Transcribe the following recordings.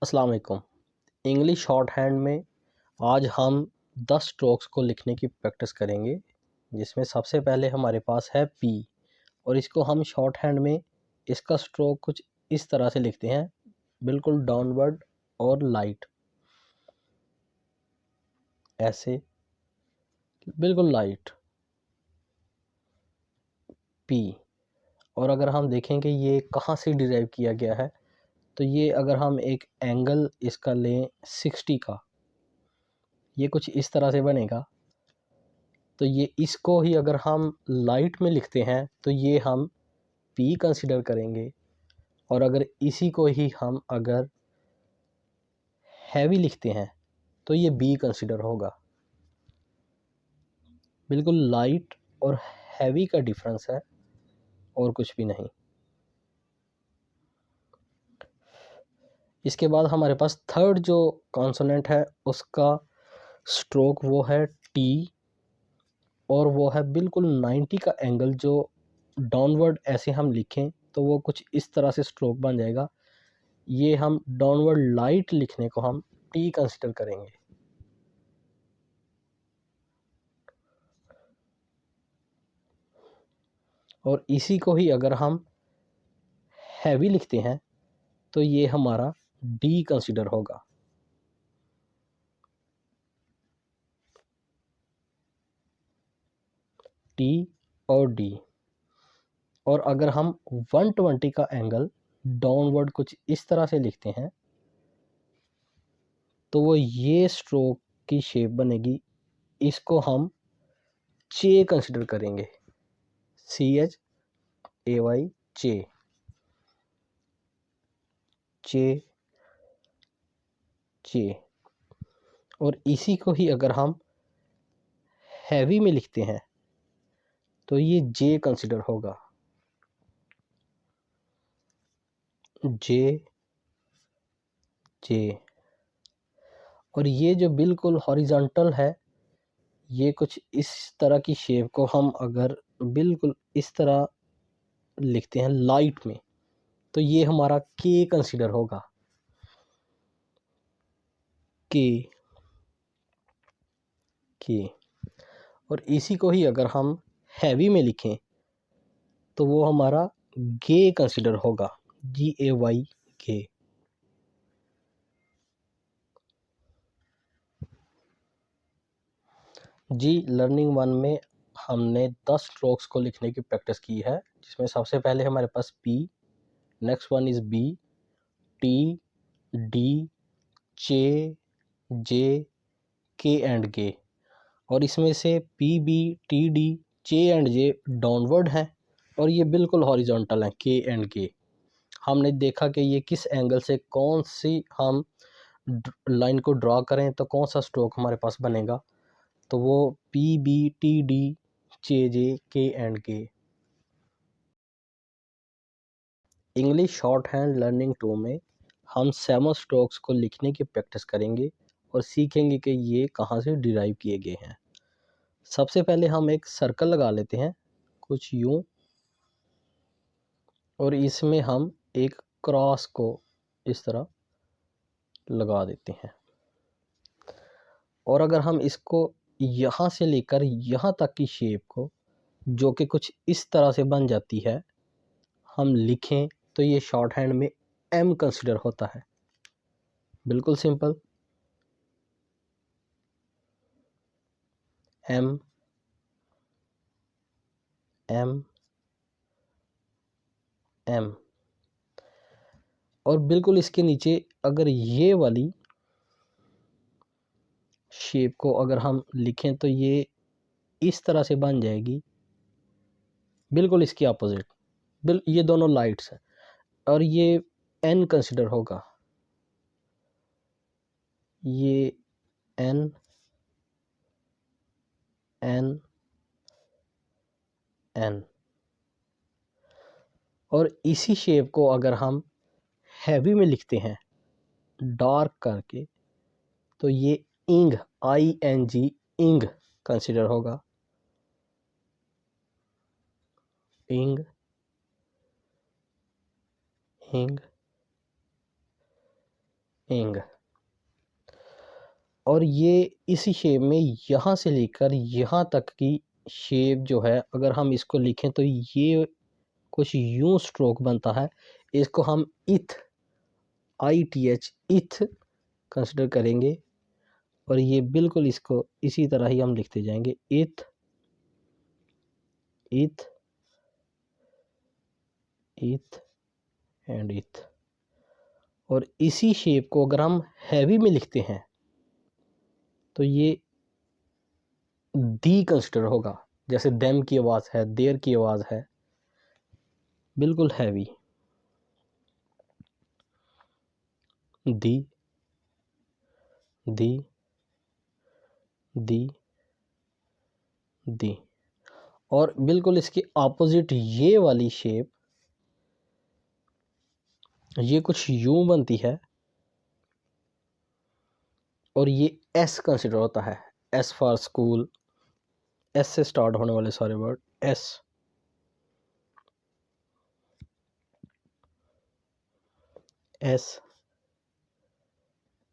अस्सलाम वालेकुम। English short hand में आज हम 10 स्ट्रोक्स को लिखने की प्रैक्टिस करेंगे, जिसमें सबसे पहले हमारे पास है पी। और इसको हम शॉर्ट हैंड में इसका स्ट्रोक कुछ इस तरह से लिखते हैं, बिल्कुल डाउनवर्ड और लाइट, ऐसे बिल्कुल लाइट पी। और अगर हम देखेंगे ये कहाँ से डिराइव किया गया है, तो ये अगर हम एक एंगल इसका लें 60 का, ये कुछ इस तरह से बनेगा। तो ये इसको ही अगर हम लाइट में लिखते हैं तो ये हम पी कंसिडर करेंगे, और अगर इसी को ही हम अगर हैवी लिखते हैं तो ये बी कंसिडर होगा। बिल्कुल लाइट और हैवी का डिफरेंस है, और कुछ भी नहीं। इसके बाद हमारे पास थर्ड जो कॉन्सोनेंट है उसका स्ट्रोक वो है टी, और वो है बिल्कुल 90 का एंगल। जो डाउनवर्ड ऐसे हम लिखें तो वो कुछ इस तरह से स्ट्रोक बन जाएगा। ये हम डाउनवर्ड लाइट लिखने को हम टी कंसिडर करेंगे। और इसी को ही अगर हम हैवी लिखते हैं तो ये हमारा डी कंसिडर होगा। टी और डी। और अगर हम 120 का एंगल डाउनवर्ड कुछ इस तरह से लिखते हैं तो वो ये स्ट्रोक की शेप बनेगी। इसको हम चे कंसिडर करेंगे, CHAY, चे चे चे। और इसी को ही अगर हम हैवी में लिखते हैं तो ये जे कंसिडर होगा, जे जे। और ये जो बिल्कुल हॉरिजॉन्टल है, ये कुछ इस तरह की शेप को हम अगर बिल्कुल इस तरह लिखते हैं लाइट में तो ये हमारा के कंसिडर होगा, के के। और इसी को ही अगर हम हैवी में लिखें तो वो हमारा गे कंसिडर होगा, GAY, गे। जी लर्निंग 1 में हमने 10 स्ट्रोक्स को लिखने की प्रैक्टिस की है, जिसमें सबसे पहले हमारे पास P, next one is B, T, D, Ch, J, K and G. और इसमें से P, B, T, D, Ch and J downward हैं, और ये बिल्कुल हॉरिजॉन्टल हैं, के एंड गे। हमने देखा कि ये किस एंगल से कौन सी हम लाइन को ड्रा करें तो कौन सा स्ट्रोक हमारे पास बनेगा, तो वो P, B, T, D, J, J, K and के। इंग्लिश शॉर्ट हैंड लर्निंग 2 में हम 7 स्ट्रोक्स को लिखने की प्रैक्टिस करेंगे और सीखेंगे कि ये कहाँ से डिराइव किए गए हैं। सबसे पहले हम एक सर्कल लगा लेते हैं कुछ यूं, और इसमें हम एक क्रॉस को इस तरह लगा देते हैं। और अगर हम इसको यहाँ से लेकर यहाँ तक की शेप को, जो कि कुछ इस तरह से बन जाती है, हम लिखें तो ये शॉर्ट हैंड में एम कंसिडर होता है। बिल्कुल सिंपल, एम एम एम। और बिल्कुल इसके नीचे अगर ये वाली शेप को अगर हम लिखें तो ये इस तरह से बन जाएगी, बिल्कुल इसकी अपोजिट। ये दोनों लाइट्स हैं, और ये एन कंसिडर होगा, ये एन एन एन। और इसी शेप को अगर हम हैवी में लिखते हैं डार्क करके तो ये इंग, ING, इंग कंसिडर होगा, इंग इंग इंग। और ये इसी शेप में यहाँ से लेकर यहाँ तक की शेप जो है, अगर हम इसको लिखें तो ये कुछ यूं स्ट्रोक बनता है। इसको हम इथ, ITH, इथ कंसिडर करेंगे। और ये बिल्कुल इसको इसी तरह ही हम लिखते जाएंगे, इथ, इथ, इथ एंड इथ। और इसी शेप को अगर हम हैवी में लिखते हैं तो ये दी कंसिडर होगा। जैसे देम की आवाज़ है, देर की आवाज़ है, बिल्कुल हैवी। दी, दी, दी, दी। और बिल्कुल इसके ऑपोजिट ये वाली शेप, ये कुछ यूं बनती है और ये एस कंसिडर होता है। एस फॉर स्कूल, एस से स्टार्ट होने वाले सारे वर्ड, एस, एस,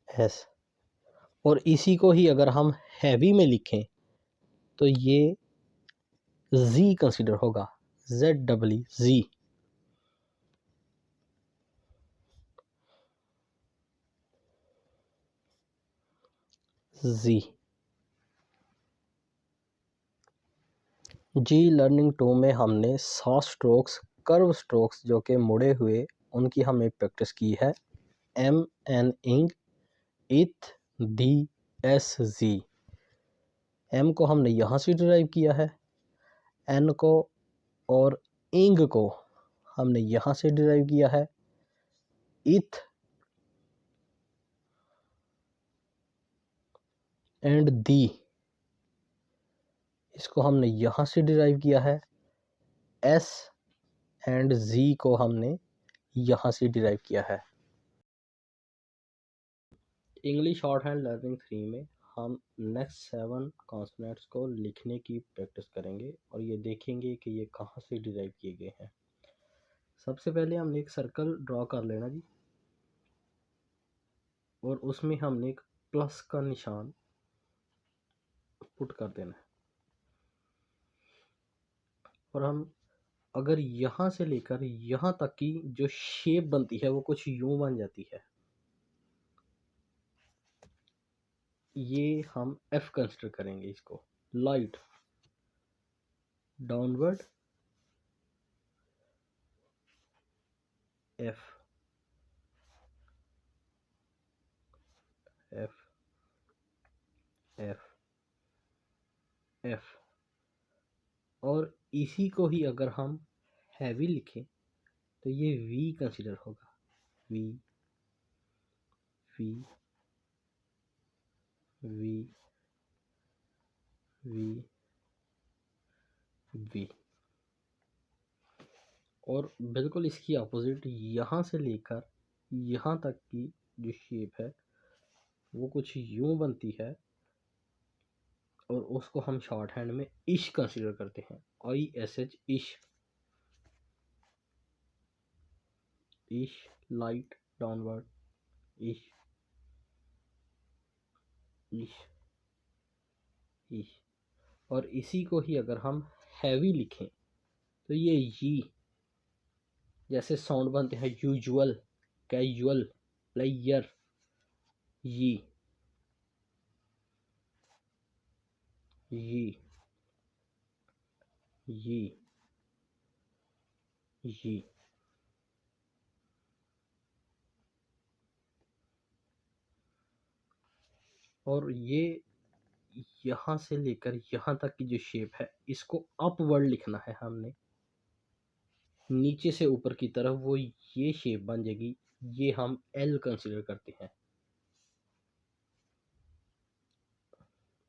एस। और इसी को ही अगर हम हैवी में लिखें तो ये जी कंसिडर होगा, ZEE, जी। जी। जी लर्निंग 2 में हमने 7 स्ट्रोक्स, कर्व स्ट्रोक्स जो कि मुड़े हुए, उनकी हमने प्रैक्टिस की है। एम, एन, इंग, इथ, दी, एस, जी। एम को हमने यहाँ से डिराइव किया है, एन को और इंग को हमने यहाँ से डिराइव किया है, इथ एंड दी इसको हमने यहाँ से डिराइव किया है, एस एंड जी को हमने यहाँ से डिराइव किया है। इंग्लिश शॉर्ट हैंड लर्निंग 3 में हम नेक्स्ट 7 कॉन्सोनेंट्स को लिखने की प्रैक्टिस करेंगे और ये देखेंगे कि ये कहाँ से डिराइव किए गए हैं। सबसे पहले हमने एक सर्कल ड्रॉ कर लेना जी, और उसमें हमने एक प्लस का निशान पुट कर देना है। और हम अगर यहाँ से लेकर यहाँ तक की जो शेप बनती है वो कुछ यूं बन जाती है, ये हम F कंसिडर करेंगे इसको। Light, downward, F, F, F, F। और इसी को ही अगर हम हैवी लिखें तो ये V कंसिडर होगा, V, V, V, V, V। और बिल्कुल इसकी अपोजिट यहाँ से लेकर यहाँ तक की जो शेप है वो कुछ यूं बनती है, और उसको हम शॉर्ट हैंड में इश कंसिडर करते हैं, ISH, इश, इश, लाइट, डाउनवर्ड, इश, इश, इश। और इसी को ही अगर हम हैवी लिखें तो ये जैसे साउंड बनते हैं, यूजुअल, कैजुअल, प्लेयर, ये, ये, ये। और ये यहाँ से लेकर यहाँ तक की जो शेप है इसको अपवर्ड लिखना है हमने, नीचे से ऊपर की तरफ वो ये शेप बन जाएगी, ये हम L कंसिडर करते हैं।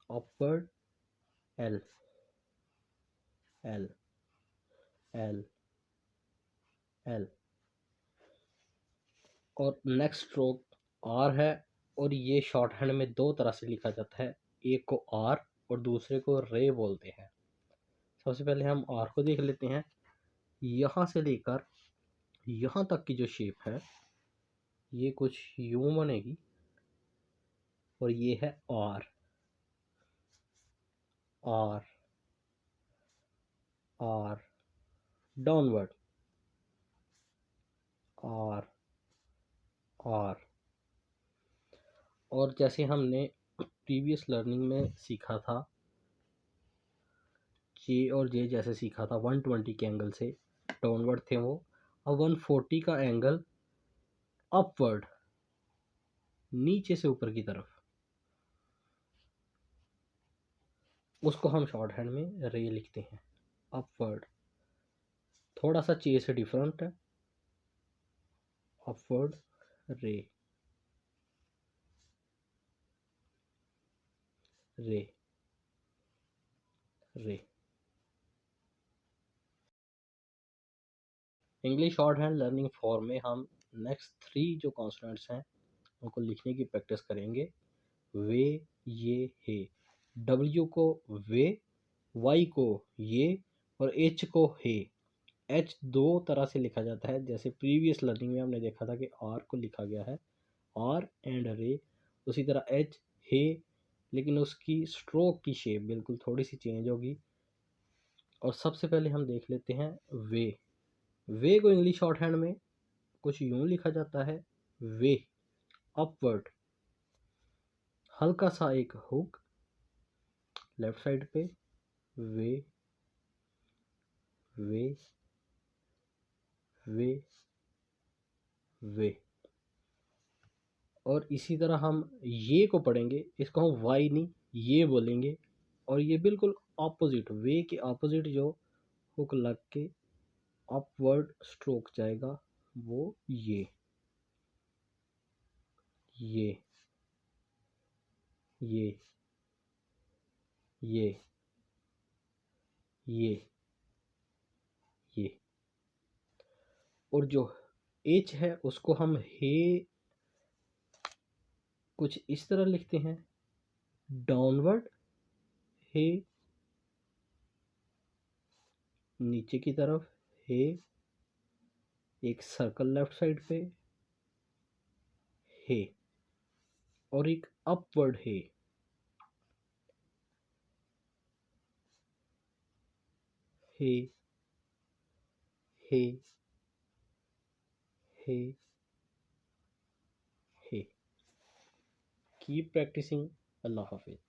Upward, L, L, L, L। और नेक्स्ट स्ट्रोक R है, और ये शॉर्ट हैंड में दो तरह से लिखा जाता है, एक को R और दूसरे को रे बोलते हैं। सबसे पहले हम R को देख लेते हैं। यहाँ से लेकर यहाँ तक की जो शेप है ये कुछ यूं बनेगी और ये है R, R, R, downward, R, R. और जैसे हमने प्रीवियस लर्निंग में सीखा था, जे और जे जैसे सीखा था 120 के एंगल से डाउनवर्ड थे वो, अब 140 का एंगल अपवर्ड, नीचे से ऊपर की तरफ, उसको हम शॉर्ट हैंड में रे लिखते हैं, अपवर्ड। थोड़ा सा चे से डिफरेंट है, अपवर्ड रे, रे, रे। English short hand learning form में हम नेक्स्ट 3 जो कॉन्सोनेंट्स हैं उनको लिखने की प्रैक्टिस करेंगे। वे, ये, हे। डब्ल्यू को वे, वाई को ये और एच को हे। एच दो तरह से लिखा जाता है, जैसे प्रीवियस लर्निंग में हमने देखा था कि आर को लिखा गया है आर एंड रे, उसी तरह एच, हे, लेकिन उसकी स्ट्रोक की शेप बिल्कुल थोड़ी सी चेंज होगी। और सबसे पहले हम देख लेते हैं वे। वे को इंग्लिश शॉर्ट हैंड में कुछ यूं लिखा जाता है, वे, अपवर्ड, हल्का सा एक हुक लेफ्ट साइड पे, वे, वे, वे, वे। और इसी तरह हम ये को पढ़ेंगे, इसको हम वाई नहीं ये बोलेंगे, और ये बिल्कुल ऑपोजिट, वे के ऑपोजिट जो हुक लग के अपवर्ड स्ट्रोक जाएगा वो ये, ये, ये, ये, ये। और जो एच है उसको हम हे कुछ इस तरह लिखते हैं, डाउनवर्ड हे, नीचे की तरफ हे, एक सर्कल लेफ्ट साइड पे हे, और एक अपवर्ड हे, हे, हे, हे, हे। Keep practicing. अल्लाह हाफिज।